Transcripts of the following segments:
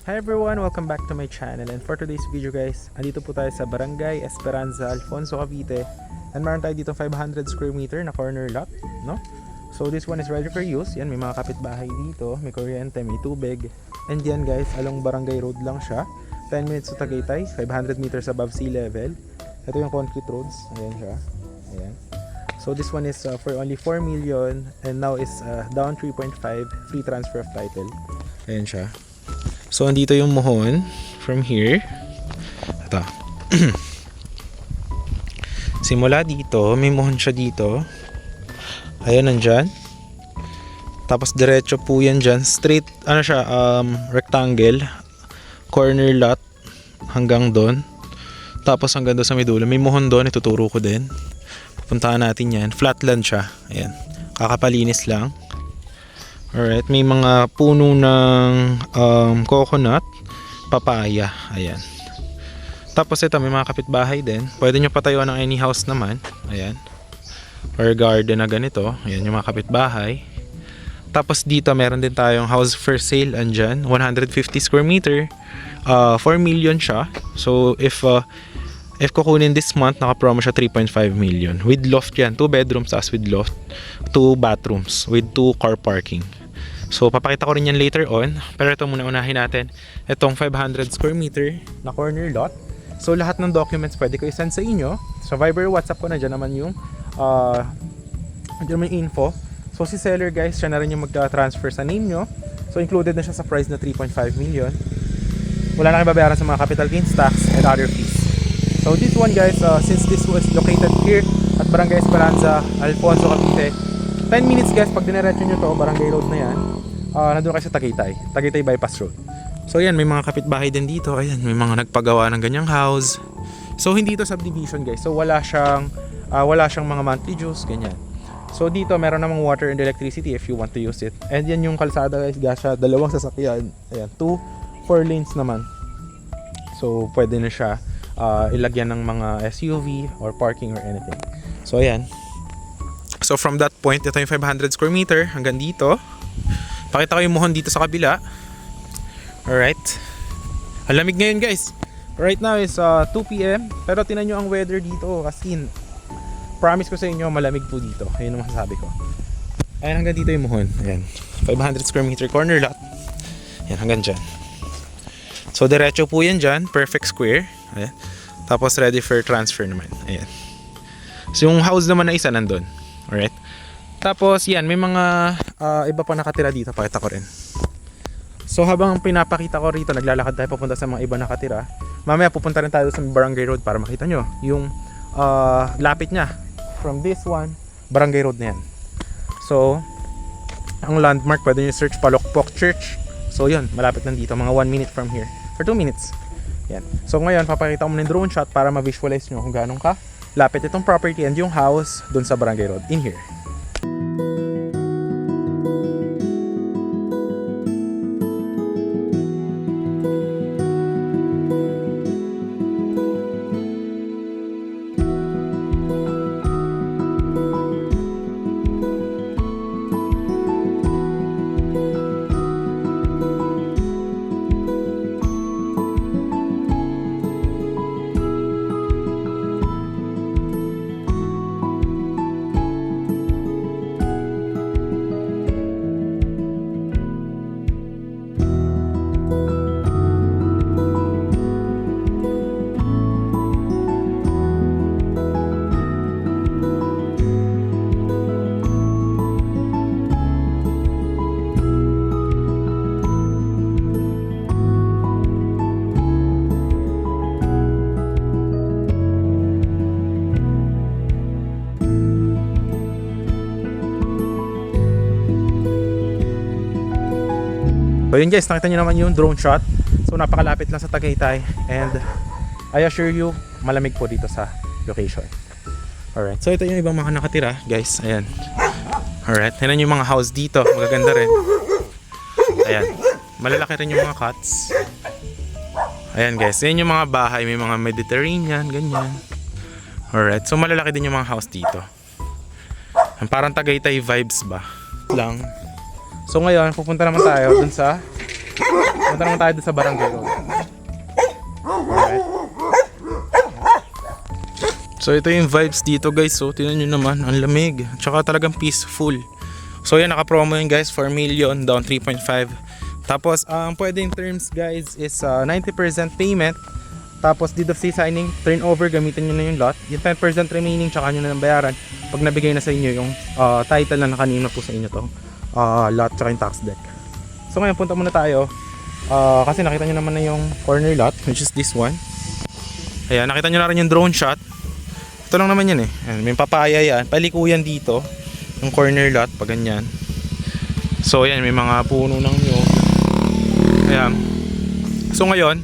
Hi everyone! Welcome back to my channel, and for today's video guys, andito po tayo sa Barangay Esperanza, Alfonso, Cavite, and meron tayo dito 500 square meter na corner lot, no? So this one is ready for use. Yan, may mga kapitbahay dito, may kuryente, may tubig, and yan guys, along Barangay Road lang siya, 10 minutes to Tagaytay, 500 meters above sea level. Ito yung concrete roads, ayan siya, ayan. So this one is for only 4 million and now is down 3.5, free transfer of title. Ayan siya. So andito yung mohon from here. Ito. Simula dito, may mohon siya dito. Ayun, nandyan. Tapos diretso po yan dyan. Straight, ano siya, rectangle. Corner lot. Hanggang doon. Tapos hanggang doon sa may dulo. May mohon doon, ituturo ko din. Pupuntahan natin yan. Flatland siya. Ayan. Kakapalinis lang. Alright, may mga puno ng coconut, papaya, ayan. Tapos ito, may mga kapitbahay din. Pwede nyo patayuan ng any house naman, ayan. Or garden na ganito, ayan yung mga kapitbahay. Tapos dito, meron din tayong house for sale, andyan, 150 square meter, 4 million siya. So, if kukunin this month, naka-promo siya 3.5 million. With loft yan, 2 bedrooms as with loft, 2 bathrooms with 2 car parking. So papakita ko rin yan later on, pero ito muna unahin natin itong 500 square meter na corner lot. So lahat ng documents pwede ko i-send sa inyo. Sa Viber, WhatsApp ko, nandiyan naman yung info. So si seller guys, siya na rin yung magta-transfer sa name nyo. So included na siya sa price na 3.5 million. Wala na kayong babayaran sa mga capital gains tax and other fees. So this one guys, since this was located here at Barangay Esperanza, Alfonso, Cavite, 10 minutes guys, pag dinerecho nyo to, Barangay Road na yan, nandun kayo sa Tagaytay Bypass Road. So yan, may mga kapitbahay din dito. Ayan, may mga nagpagawa ng ganyang house. So hindi ito subdivision guys. So wala siyang mga monthly dues, ganyan. So dito meron namang water and electricity if you want to use it. And yan yung kalsada guys, gasya, dalawang sasakyan. Ayan, 4 lanes naman. So pwede na siya ilagyan ng mga SUV or parking or anything. So ayan. So from that point, ito yung 500 square meter hanggang dito. Pakita ko yung mohon dito sa kabila. Alright. Ang lamig ngayon guys. Right now is 2 PM. Pero tinan nyo ang weather dito. As in, promise ko sa inyo, malamig po dito. Ayun ang masasabi ko. Ayan, hanggang dito yung mohon. Ayan. 500 square meter corner lot. Ayan, hanggang dyan. So diretso po yan dyan. Perfect square. Ayan. Tapos ready for transfer naman. Ayan. So yung house naman na isa nandun. Alright. Tapos yan, may mga iba pa nakatira dito, pakita ko rin. So habang pinapakita ko rito, naglalakad tayo papunta sa mga iba nakatira. Mamaya pupunta rin tayo sa Barangay Road para makita nyo yung lapit nya. From this one, Barangay Road na yan. So ang landmark, pwede nyo search Palokpok Church. So yun, malapit lang dito, mga 1 minute from here, or 2 minutes. Yan. So ngayon, papakita ko muna yung drone shot para ma-visualize nyo kung ganun ka lapit itong property and yung house dun sa Barangay Road in here. So yun guys, nakita nyo naman yung drone shot. So napakalapit lang sa Tagaytay. And I assure you, malamig po dito sa location. Alright, so ito yung ibang mga nakatira guys. Ayan. Alright, tignan yung mga house dito. Magaganda rin. Ayan. Malalaki rin yung mga cots. Ayan guys, yan yung mga bahay. May mga Mediterranean, ganyan. Alright, so malalaki din yung mga house dito. Parang Tagaytay vibes ba? Lang. So ngayon, pupunta naman tayo dun sa punta naman tayo doon sa Barangay Road. Alright. So ito yung vibes dito guys. So tingnan nyo naman, ang lamig. Tsaka talagang peaceful. So yan, naka-promo yun guys, 4 million, down 3.5. Tapos ang pwedeng terms guys is 90% payment. Tapos deed of sale signing, turnover, gamitin nyo na yung lot. Yung 10% remaining, tsaka nyo na ng bayaran pag nabigay na sa inyo yung title na kanina po sa inyo tong lot, tsaka yung tax deck. So ngayon punta muna tayo. Kasi nakita nyo naman na yung corner lot, which is this one. Ayan, nakita nyo na rin yung drone shot. Ito lang naman yan eh. Ayan, may papaya yan. Palikuyan dito. Yung corner lot, pag ganyan. So ayan, may mga puno ng nyog. Ayan. So ngayon,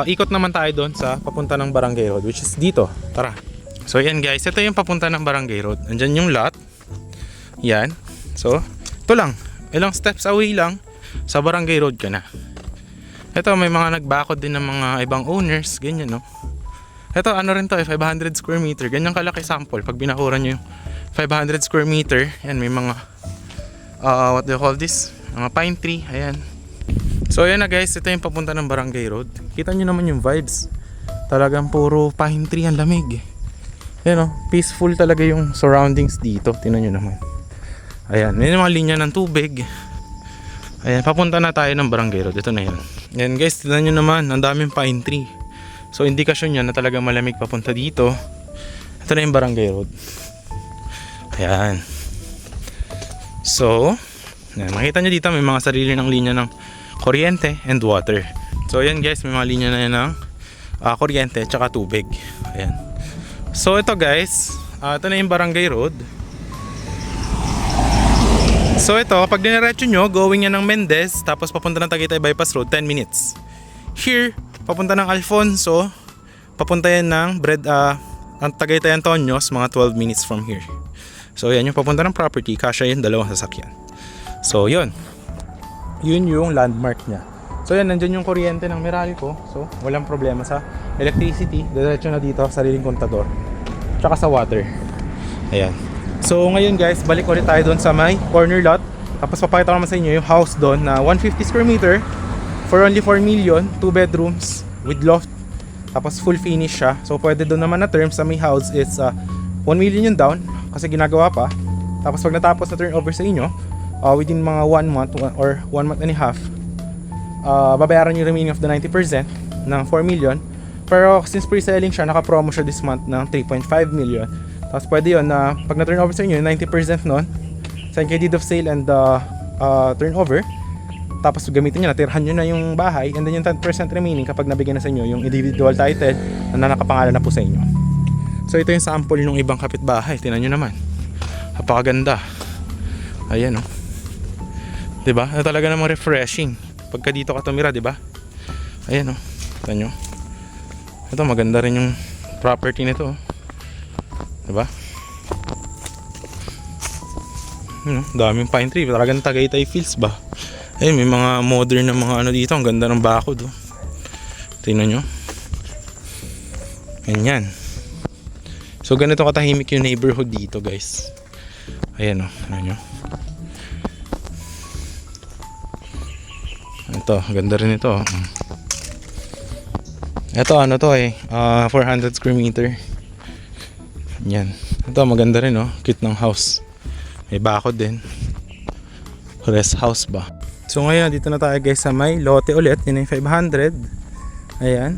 ikot naman tayo doon sa papunta ng Barangay Road, which is dito. Tara. So ayan guys, ito yung papunta ng Barangay Road. Andyan yung lot. Yan. So, ito lang. Ilang steps away lang sa Barangay Road ka na. Ito, may mga nagbakod din ng mga ibang owners. Ganyan, no? Ito, ano rin to, 500 square meter. Ganyan kalaki sample. Pag binakuran nyo yung 500 square meter, yan, may mga, what do you call this? Mga pine tree, ayan. So, ayan na guys, ito yung papunta ng Barangay Road. Kita nyo naman yung vibes. Talagang puro pine tree, ang lamig. Ayan, no? Peaceful talaga yung surroundings dito. Tingnan nyo naman. Ayan, may mga linya ng tubig. Ayan, papunta na tayo ng Barangay Road. Ito na yan. Ayan guys, tignan nyo naman, ang daming pine tree. So, indikasyon yan na talagang malamig papunta dito. Ito na yung Barangay Road. Ayan. So, ayan, makita nyo dito, may mga sarili ng linya ng kuryente and water. So, ayan guys, may mga linya na yan ng kuryente tsaka tubig. Ayan. So, ito guys, ito na yung Barangay Road. So ito, pag diniretso nyo, going yan ng Mendez, tapos papunta ng Tagaytay Bypass Road, 10 minutes. Here, papunta ng Alfonso, papunta yan ng ang Tagaytay Antonios, mga 12 minutes from here. So yan yung papunta ng property, kasya yung dalawang sasakyan. So yun, yun yung landmark niya. So yan, nandyan yung kuryente ng Meralco, so walang problema sa electricity, diretso na dito, sariling kontador, tsaka sa water. Ayan. So ngayon guys, balik ulit tayo doon sa may corner lot. Tapos papakita ko naman sa inyo yung house doon na 150 square meter for only 4 million, 2 bedrooms with loft. Tapos full finish siya. So pwede doon naman na terms sa may house is 1 million yung down kasi ginagawa pa. Tapos pag natapos na turnover sa inyo, within mga 1 month or 1 month and a half, babayaran yung remaining of the 90% ng 4 million. Pero since pre-selling siya, naka-promo siya this month ng 3.5 million. Tapos pwede yun na pag na-turnover sa inyo, 90% nun, sign kayo deed of sale and turnover. Tapos gamitin nyo, natirhan nyo na yung bahay, and then yung 10% remaining kapag nabigyan na sa inyo yung individual title na nakapangalan na po sa inyo. So ito yung sample ng ibang kapitbahay. Tingnan nyo naman. Napakaganda. Ayan, oh. Diba? Na talaga namang refreshing. Pagka dito ka tumira, diba? Ayan, oh. Tingnan nyo. Ito, maganda rin yung property nito, oh. Diba? Daming pine tree. Talagang Tagaytay feels ba? Ayun, may mga modern na mga ano dito. Ang ganda ng bakod, oh. Tingnan nyo. Ganyan. So ganito katahimik yung neighborhood dito guys. Ayan, oh. Tingnan nyo. Ito, ganda rin ito, oh. Ito ano to 400 square meter. Yan. Ito maganda rin, oh. Cute ng house. May bakod din. Rest house ba. So ngayon dito na tayo guys sa may lote ulit. Yun yung 500. Ayan.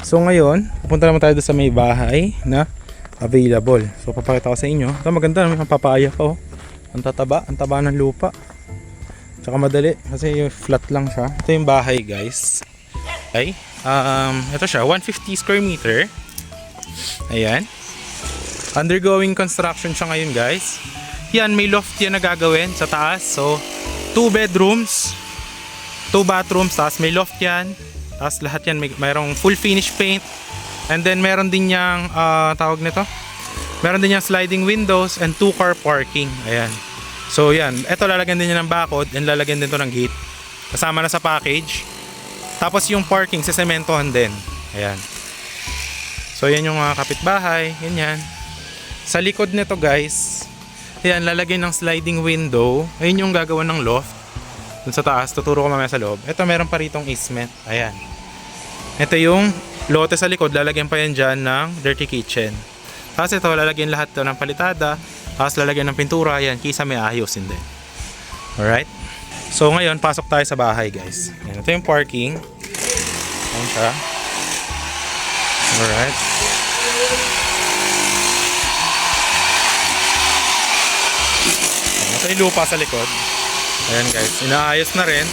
So ngayon pupunta naman tayo sa may bahay na available. So papakita ko sa inyo. Ito maganda, may papaya pa, oh. Ang tataba. Ang taba ng lupa. Tsaka madali kasi flat lang siya. Ito yung bahay guys. Ay, ito siya 150 square meter. Ayan. Undergoing construction siya ngayon guys. Yan, may loft yan na gagawin sa taas. So 2 bedrooms, 2 bathrooms, tapos may loft yan. Tapos lahat yan mayroong full finish paint. And then meron din yang tawag nito, meron din yang sliding windows and 2 car parking. Ayan. So yan, ito lalagyan din niya ng bakod and lalagyan din to ng gate. Kasama na sa package. Tapos yung parking sa sementohan din. Ayan. So yan yung kapitbahay, ganyan. Sa likod nito guys, ayan, lalagay ng sliding window. Ayun yung gagawa ng loft. dun sa taas. Tuturo ko mamaya sa loob. Ito meron pa ritong easement. Ayan. Ito yung lote sa likod. Lalagyan pa yan dyan ng dirty kitchen. Tapos ito, lalagyan lahat to ng palitada. Tapos lalagyan ng pintura. Ayan, kisa may ayusin din. Alright. So ngayon, pasok tayo sa bahay guys. Ayan, ito yung parking. Ayan siya. Alright. Ito yung lupa sa likod. Ayan guys, inaayos na rin.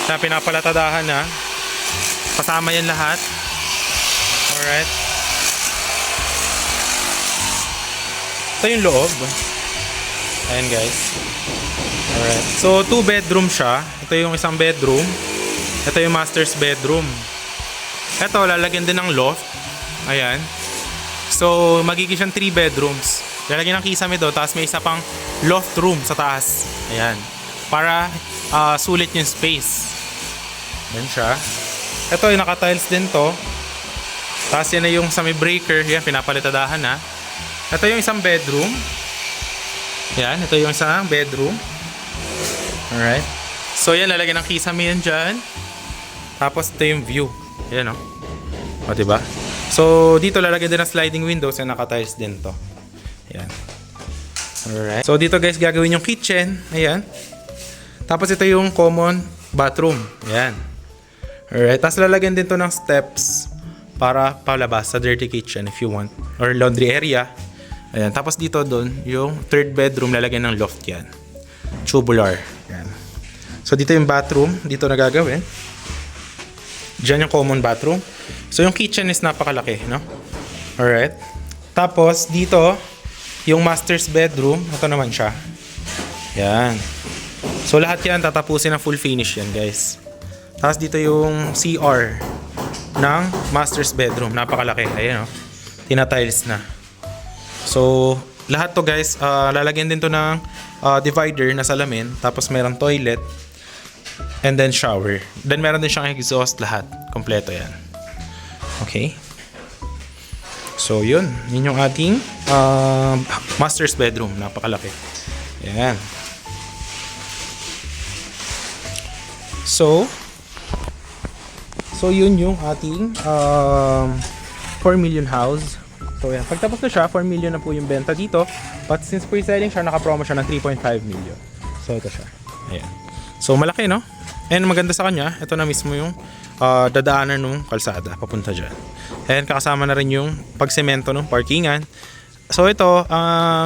Na pinapalatadahan na. Kasama yan lahat. Alright. Ito yung loob. Ayan guys. Alright. So 2 bedroom siya. Ito yung isang bedroom. Ito yung master's bedroom. Ito lalagyan din ng loft. Ayan. So magiging siyang 3 bedrooms. Lalagyan ng kisame doon. Tapos may isa pang loft room sa taas. Ayan. Para sulit yung space. Ayan siya. Ito yung naka-tiles din to. Tapos yan na yung sa may breaker. Yan, pinapalitadahan na. Ito yung isang bedroom. Yan, ito yung isang bedroom. Alright. So yan, lalagyan ng kisame yan dyan. Tapos ito yung view. Yan o. O diba? So dito lalagyan din ng sliding windows. Yan, naka-tiles din to. Yan. Alright. So dito guys, gagawin yung kitchen. Ayan. Tapos ito yung common bathroom. Ayan. Alright. Tapos lalagyan din to ng steps para palabas sa dirty kitchen if you want. Or laundry area. Ayan. Tapos dito doon, yung third bedroom, lalagyan ng loft yan. Tubular. Ayan. So dito yung bathroom. Dito na gagawin. Diyan yung common bathroom. So yung kitchen is napakalaki, no? Alright. Tapos dito, yung master's bedroom. Ito naman siya. Yan. So lahat yan tatapusin na full finish yan guys. Tapos dito yung CR ng master's bedroom. Napakalaki. Ayan o. Tinatiles na. So lahat to guys, lalagyan din to ng divider na salamin. Tapos meron toilet. And then shower. Then meron din siyang exhaust lahat. Kompleto yan. Okay. So yun. Yun yung ating master's bedroom. Napakalaki. Ayan. So yun yung ating 4 million house. So yan, pagtapos na siya, 4 million na po yung benta dito. But since pre-selling siya, naka-promo siya ng 3.5 million. So ito siya. Ayan. So malaki no? And maganda sa kanya, ito na mismo yung dadaanan ng kalsada papunta dyan. And kakasama na rin yung pagsemento ng parkingan. So ito,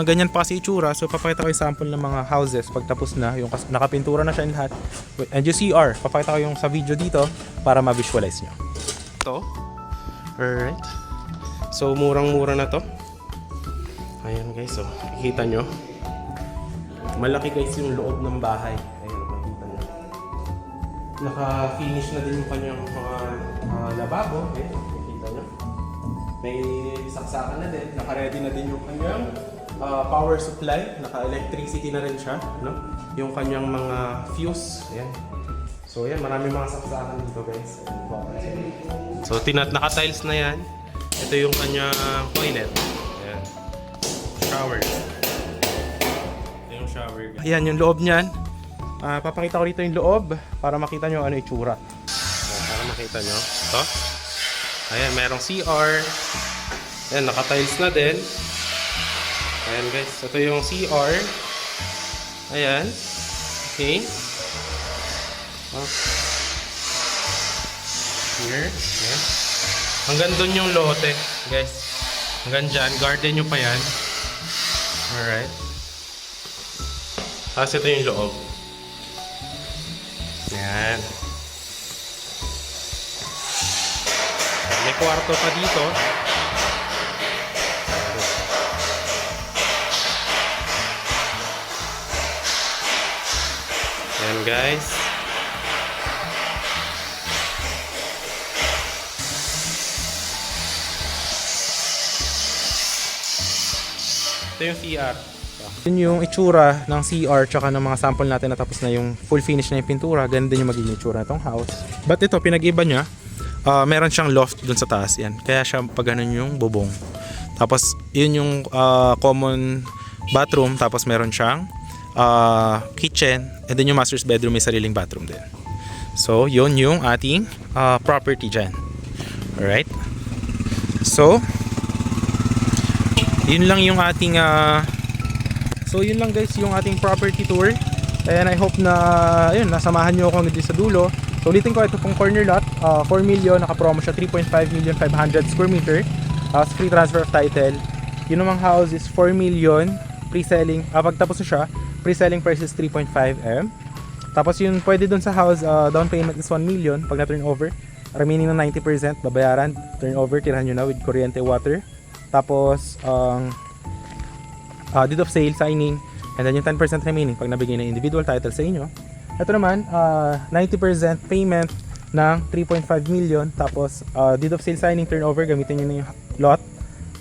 ganyan pa kasi itsura. So papakita ko yung sample ng mga houses pagtapos na, yung nakapintura na siya in lahat. And yung CR, papakita ko yung sa video dito para ma-visualize nyo. Ito. Alright. So murang-mura na to. Ayan guys, so makikita nyo. Malaki guys yung loob ng bahay. Ayan, makikita nyo. Naka-finish na din yung kanyang mga lababo. Ayan, makikita nyo. May saksakan na din, naka-ready na din yung kanyang power supply, naka-electricity na rin siya, no? Yung kanyang mga fuse, ayan. So ayan, maraming mga saksakan dito guys. So naka-tiles na yan. Ito yung kanyang toilet. Ayan. Shower. Ito yung shower. Ayan yung loob niyan. Papakita ko dito yung loob para makita nyo ano yung itsura. Para makita nyo. Ito. Ayan, merong CR. Ayan, naka-tiles na din. Ayan guys, ito yung CR. Ayan. Okay. Here. Ayan. Hanggang doon yung lote, guys. Hanggang dyan. Garden nyo pa yan. Alright. Tapos ito yung loob. Ayan. May kwarto pa dito. Ayan guys. Ito yung CR. Yun yung itsura ng CR tsaka ng mga sample natin na tapos na yung full finish na yung pintura. Ganun din yung magiging itsura ng itong house. But ito, pinag-iba niya. Meron siyang loft dun sa taas. Yan. Kaya siya pag ganun yung bubong. Tapos yun yung common bathroom. Tapos meron siyang kitchen, and then yung master's bedroom may sariling bathroom din. So, yun yung ating property dyan. Alright? So, yun lang yung ating yun lang guys yung ating property tour. And I hope na yun, nasamahan nyo ako dito sa dulo. So ulitin ko, ito pong corner lot, 4 million, naka-promo siya 3.5 million 500 square meter. Free transfer of title. Yun namang house is 4 million pre-selling. Pagtapos na siya, pre-selling price is 3.5 M. Tapos yun pwede dun sa house, down payment is 1 million pag na-turn over. Remaining ng 90% babayaran, turn over, tirahan nyo na with kuryente, water. Tapos deed of sale signing, and then yung 10% remaining pag nabigay ng individual title sa inyo. Ito naman 90% payment ng 3.5 million, tapos deed of sale signing, turnover, gamitin nyo na yung lot,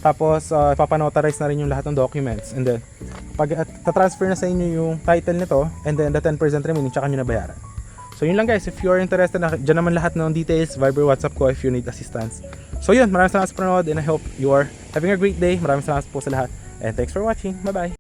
tapos ipapanotarize na rin yung lahat ng documents, and then pag ta-transfer na sa inyo yung title nito, and then the 10% remaining tsaka nyo na bayaran. So yun lang guys, if you are interested, dyan naman lahat ng details, Viber, WhatsApp ko if you need assistance. So yun, maraming salamat sa panonood, and I hope you are having a great day. Maraming salamat po sa lahat, and thanks for watching. Bye bye.